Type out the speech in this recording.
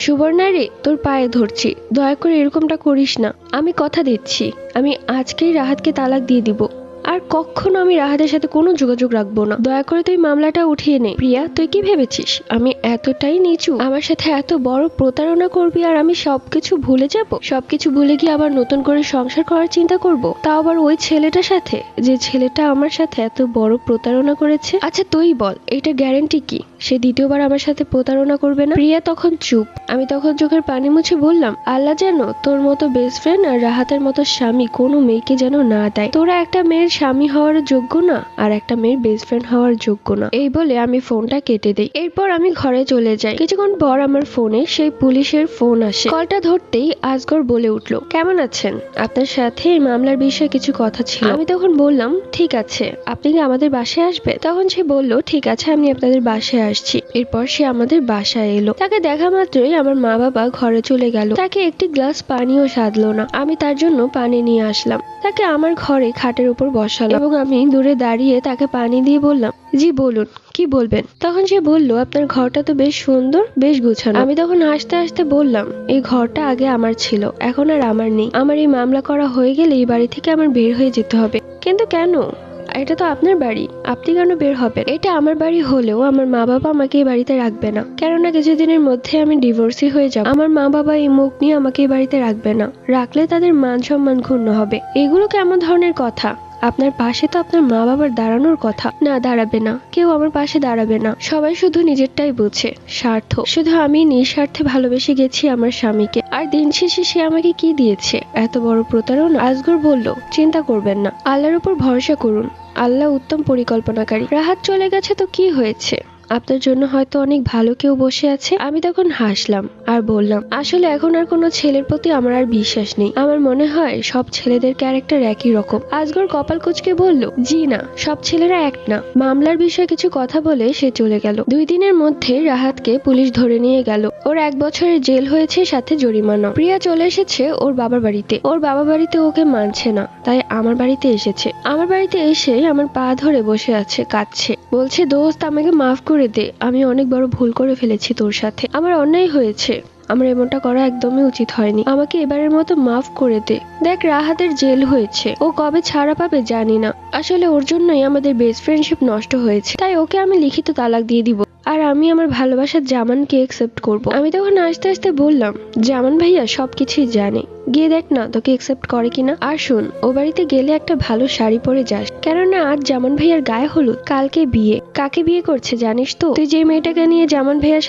সুবর্ণা রে, তোর পায়ে ধরছি, দয়া করে এরকমটা করিস না। আমি কথা দিচ্ছি, আমি আজকেই রাহাতকে তালাক দিয়ে দিব। আর কখনো আমি রাহাতের সাথে কোনো যোগাযোগ রাখবো না। দয়া করে তুই মামলাটা উঠিয়ে নে। প্রিয়া, তুই কি ভেবেছিস আমি এতটাই নিচু? আমার সাথে এত বড় প্রতারণা করবি আর আমি সবকিছু ভুলে যাব? সবকিছু ভুলে গিয়ে আবার নতুন করে সংসার করার চিন্তা করব, তাও আবার ওই ছেলেটার সাথে, যে ছেলেটা আমার সাথে এত বড় প্রতারণা করেছে। আচ্ছা তুই বল, এটা গ্যারান্টি কি সে দ্বিতীয়বার আমার সাথে প্রতারণা করবে না? প্রিয়া তখন চুপ। আমি তখন চোখের পানি মুছে বললাম, আল্লাহ যেন তোর মতো বেস্ট ফ্রেন্ড আর রাহাতের মতো স্বামী কোনো মেয়েকে যেন না দেয়। তোরা একটা মেয়ের স্বামী হওয়ার যোগ্য না, আর একটা মেয়ের বেস্ট ফ্রেন্ড হওয়ার যোগ্য না। এই বলে আমি ফোনটা কেটে দিই। এরপর আমি ঘরে চলে যাই। কিছুক্ষণ পর আমার ফোনে সেই পুলিশের ফোন আসে। কলটা ধরতেই আজগর বলে উঠলো, কেমন আছেন? আপনার সাথে এই মামলার বিষয়ে কিছু কথা ছিল। আমি তখন বললাম, ঠিক আছে, আপনি কি আমাদের বাসায় আসবেন? তখন সে বলল, ঠিক আছে, আমি আপনাদের বাসায় আসছি। এরপর সে আমাদের বাসায় এলো। তাকে দেখা মাত্রই আমার মা বাবা ঘরে চলে গেল। তাকে একটি গ্লাস পানিও সাধলো না। আমি তার জন্য পানি নিয়ে আসলাম। তাকে আমার ঘরে খাটের উপর বসালাম এবং আমি দূরে দাঁড়িয়ে তাকে পানি দিয়ে বললাম, জি বলুন, কি বলবেন? তখন সে বলল, আপনার ঘরটা তো বেশ সুন্দর, বেশ গুছানো। আমি তখন হাসতে হাসতে বললাম, এই ঘরটা আগে আমার ছিল, এখন আর আমার নেই। আমার এই মামলা করা হয়ে গেলে এই বাড়ি থেকে আমার বের হয়ে যেতে হবে। কিন্তু কেন? এটা তো আপনার বাড়ি, আপনি কেন বের হবেন? এটা আমার বাড়ি হলেও আমার মা বাবা আমাকে এই বাড়িতে রাখবে না, কেননা কিছুদিনের মধ্যে আমি ডিভোর্সি হয়ে যাব। আমার মা বাবা এই মুখ নিয়ে আমাকে এই বাড়িতে রাখবে না, রাখলে তাদের মান সম্মান ক্ষুণ্ণ হবে। এগুলো কেমন ধরনের কথা? আপনার পাশে তো আপনার মা বাবার দাঁড়ানোর কথা। না, দাঁড়াবে না, কেউ আমার পাশে দাঁড়াবে না। সবাই শুধু নিজেরটাই বোঝে, স্বার্থ। শুধু আমি নিঃস্বার্থে ভালোবেসে গেছি আমার স্বামীকে, আর দিন শেষে সে আমাকে কি দিয়েছে? এত বড় প্রতারণা। আজগর বলল, চিন্তা করবেন না, আল্লাহর উপর ভরসা করুন, আল্লাহ উত্তম পরিকল্পনাকারী। রাহাত চলে গেছে তো কি হয়েছে? আপনার জন্য হয়তো অনেক ভালো কেউ বসে আছে। আমি তখন হাসলাম আর বললাম, আসলে এখন আর কোনো ছেলের প্রতি আমার আর বিশ্বাস নেই। আমার মনে হয় সব ছেলেদের ক্যারেক্টার একই রকম। আজগর কপাল কুঁচকে বলল, জি না, সব ছেলেরা এক না। মামলার বিষয়ে কিছু কথা বলে সে চলে গেল। 2 দিনের মধ্যে রাহাতকে পুলিশ ধরে নিয়ে গেল। ওর 1 বছরের জেল হয়েছে, সাথে জরিমানা। প্রিয়া চলে এসেছে ওর বাবার বাড়িতে। ওর বাবা বাড়িতে ওকে মানছে না, তাই আমার বাড়িতে এসেছে। আমার বাড়িতে এসে আমার পা ধরে বসে আছে, কাঁদছে, বলছে, দোস্ত আমাকে মাফ করে দে, আমি অনেক বড় ভুল করে ফেলেছি তোর সাথে, আমার অন্যায় হয়েছে, আমার এমনটা করা একদমই উচিত হয়নি, আমাকে এবারের মতো মাফ করে দে। দেখ, রাহাতের জেল হয়েছে, ও কবে ছাড়া পাবে জানি না। আসলে ওর জন্যই আমাদের বেস্ট ফ্রেন্ডশিপ নষ্ট হয়েছে, তাই ওকে আমি লিখিত তালাক দিয়ে দিব, আর আমি আমার ভালোবাসার জামানকে একসেপ্ট করব। আমি তখন আস্তে আস্তে বললাম, জামান ভাইয়া সবকিছুই জানে, গিয়ে দেখ না তোকে একসেপ্ট করে কিনা। আর শুন, ও বাড়িতে গেলে একটা ভালো শাড়ি পরে যাস, কেননা আজ জামান ভাইয়ার গায়ে হলুদ, কালকে বিয়ে। কাকে বিয়ে করছে জানিস তো? তুই যে মেয়েটাকে নিয়ে জামান ভাইয়ার সাথে